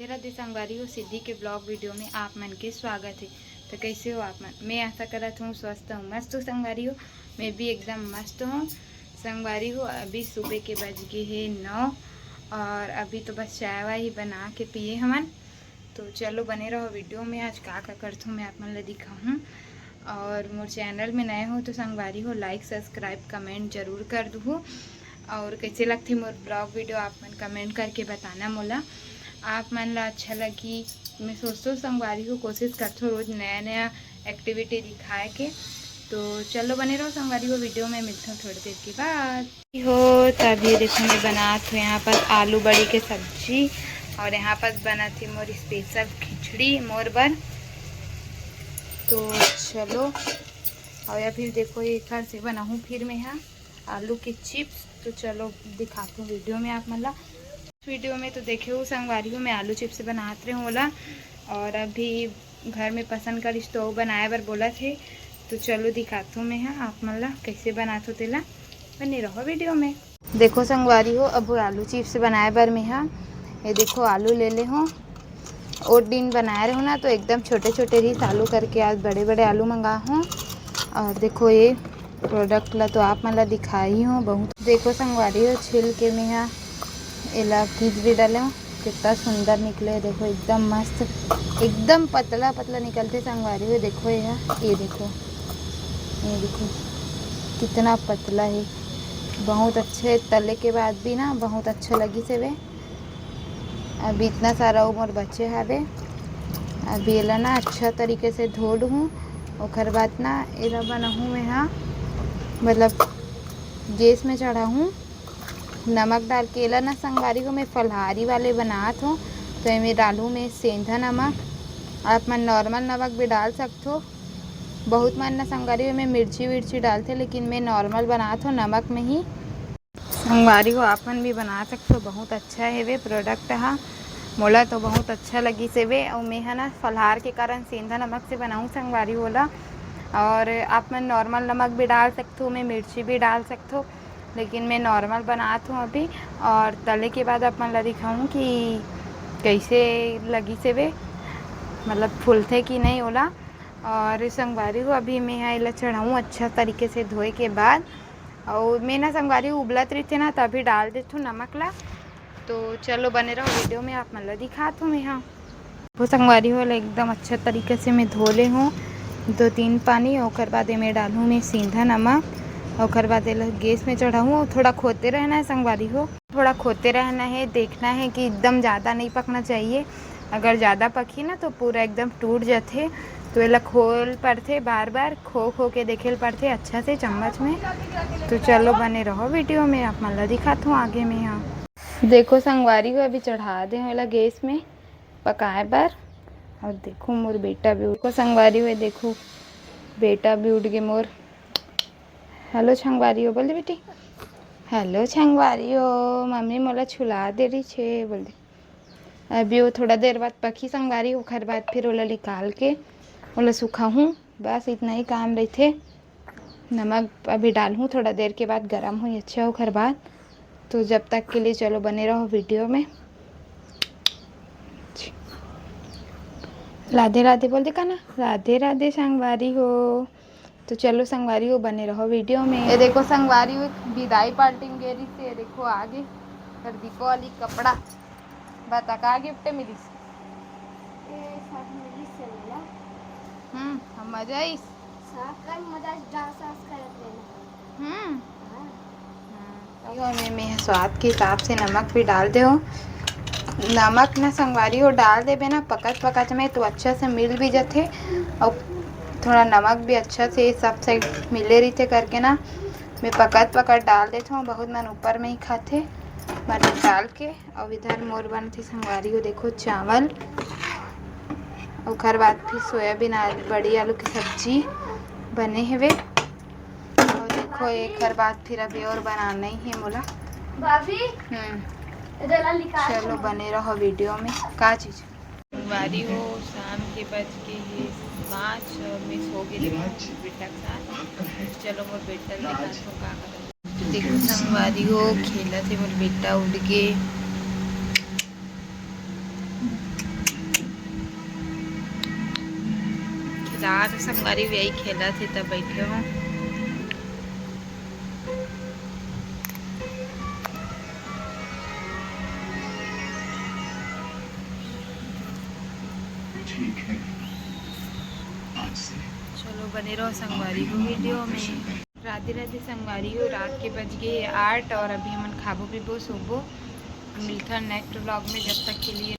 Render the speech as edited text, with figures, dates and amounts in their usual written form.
राधे राधे संगवारी हो। सिद्धि के ब्लॉग वीडियो में आप मन के स्वागत है। तो कैसे हो आप मन? मैं आशा करत हूँ स्वस्थ हूँ, मस्त हो संगवारी हो। मैं भी एकदम मस्त हूँ संगवारी हो। अभी सुबह के बज गए है 9 और अभी तो बस चाय वाय ही बना के पिए हमन। तो चलो बने रहो वीडियो में। आज का करती हूँ मैं आप मन ला दिखाऊँ। और मोर चैनल में नए हो तो संगवारी हो लाइक सब्सक्राइब कमेंट जरूर कर दूँ। और कैसे लगती मोर ब्लॉग वीडियो आप मन कमेंट करके बताना मोला। आप मन ला अच्छा लगी। मैं सोचती हूँ संगवारी को कोशिश करती हूँ रोज़ नया नया एक्टिविटी दिखाए के। तो चलो बने रहो संगवारी को। वीडियो में मिलती हूँ थोड़ी देर के बाद हो। तभी देखो मैं बनाती हूँ यहाँ पर आलू बड़ी के सब्जी और यहाँ पर बना थी मोर स्पेशल खिचड़ी मोर बर। तो चलो और या फिर देखो एक घर से बनाऊँ फिर मैं यहाँ आलू के चिप्स। तो चलो दिखाती हूँ वीडियो में आप मतलब वीडियो में। तो देखे हो संगवारी हो मैं आलू चिप्स बनाते रहे होला। और अभी घर में पसंद कर स्टोव बनाए बर बोला थे। तो चलो दिखाती हूँ मैं यहाँ आप मतलब कैसे बनाते हो तेला बने रहो वीडियो में। देखो संगवारी हो अब आलू चिप्स बनाए बर मैं यहाँ ये देखो आलू ले ले हूँ। और दिन बनाए रहे हो ना तो एकदम छोटे छोटे रिस आलू करके आज बड़े बड़े आलू मंगा हूँ। और देखो ये प्रोडक्ट ला तो आप मतलब दिखाई हूँ बहुत। देखो संगवारी हो छिल के मैं यहाँ एला खींच डाले हूँ। कितना सुंदर निकले देखो एकदम मस्त एकदम पतला पतला निकलते संगवारी हो। देखो ये देखो कितना पतला है। बहुत अच्छे तले के बाद भी ना बहुत अच्छा लगी से वे। अभी इतना सारा उम्र बच्चे हवे। अभी एला ना अच्छा तरीके से धो लूँ और बाद ना एला बनाऊँ मैं यहाँ मतलब गैस में चढ़ा हूँ नमक डाल के। एला ना संगवारी को मैं फलहारी वाले बनात हूँ तो इसमें डालूँ मैं सेंधा नमक। आप मन नॉर्मल नमक भी डाल सकते हो। बहुत मन ना संगवारी में मिर्ची विर्ची डालते लेकिन मैं नॉर्मल बनात हूँ नमक में ही। संगवारी को आप मन भी बना सकते हो। बहुत अच्छा है वे प्रोडक्ट हाँ मोला तो बहुत अच्छा लगी से वे। और मैं है ना फलहार के कारण सेंधा नमक से बनाऊँ संगवारी बोला। और आप मन नॉर्मल नमक भी डाल सकते हो, मैं मिर्ची भी डाल सकते हो लेकिन मैं नॉर्मल बनाती हूँ अभी। और तले के बाद आप मन ला दिखाऊँ कि कैसे लगी से वे मतलब फूलते कि नहीं ओला। और संगवारी को अभी मैं यहाँ इला चढ़ाऊँ अच्छा तरीके से धोए के बाद। और मैं ना संगवारी उबलत रही थे ना तभी डाल देती हूँ नमक ला। तो चलो बने रहो वीडियो में आप मन ला दिखाती हूँ मैं यहाँ। वो संगवारी वाला एकदम अच्छा तरीके से मैं धो ले हूँ 2-3 पानी। और बाद में डालूँ मैं सीधा नमक और बाद गैस में चढ़ाऊँ। थोड़ा खोते रहना है संगवारी हो, थोड़ा खोते रहना है। देखना है कि एकदम ज़्यादा नहीं पकना चाहिए। अगर ज़्यादा पकी ना तो पूरा एकदम टूट जाते। तो ये खोल पड़ते बार बार खो के देखे पड़ते अच्छा से चम्मच में। तो चलो बने रहो वीडियो में आप मन ला दिखाता हूँ आगे में। यहाँ देखो संगवारी को अभी चढ़ा दे वाला गैस में पकाए बर। और देखो मोर बेटा भी उठ संगवारी हुए। देखो बेटा भी उठ गए मोर। हेलो छंगवारी हो बोल दे बेटी। हेलो छंगवारी हो मम्मी मोला छुला दे रही छे बोल दे। अभी वो थोड़ा देर बाद पकी संगवारी ओखर बाद फिर ओला निकाल के ओला सुखाऊँ। बस इतना ही काम रही थे। नमक अभी डालूँ थोड़ा देर के बाद गर्म हुई अच्छा ओखर बाद। तो जब तक के लिए चलो बने रहो वीडियो में। राधे राधे बोल दे का ना राधे राधे संगवारी हो। तो चलो संगवारी हो बने रहो वीडियो में। ये देखो संगवारी हो विदाई पार्टी में गेरी से देखो आगे पर दीपावली कपड़ा बता का गिफ्ट मिली। हम मजा आई मैं स्वाद के हिसाब से नमक भी डाल दे हो। नमक ना संगवारी हो डाल देबे ना पकत में तो अच्छा से मिल भी जाते। और थोड़ा नमक भी अच्छा से सब साइड मिले रहते करके ना मैं पकत डाल देता हूँ। बहुत मन ऊपर में ही खाते मटर डाल के। और इधर मोर बनती संगवारी को देखो चावल और बाद फिर सोयाबीन बड़ी आलू की सब्जी बने हुए। और देखो एक बाद फिर अभी और बनाना ही है मोला। चलो बने रहो वीडियो में। का चीज़ संगवारी हो शाम के बज के है 5 और मैं सो गई बेटा के साथ। चलो मोर बेटा दिखा का देखो संगवारी हो खेला थे मोर बेटा उड़ के। मज़ेदार संगवारी भी यही खेला थे तब बैठे हों। ठीक है, आज से चलो बने रहो संगवारी हो वीडियो में। राधे राधे संगवारी हो, रात के बज गए 8 और अभी हम खाबो पीबो सोबो। मिलता नेक्स्ट व्लॉग में, जब तक के लिए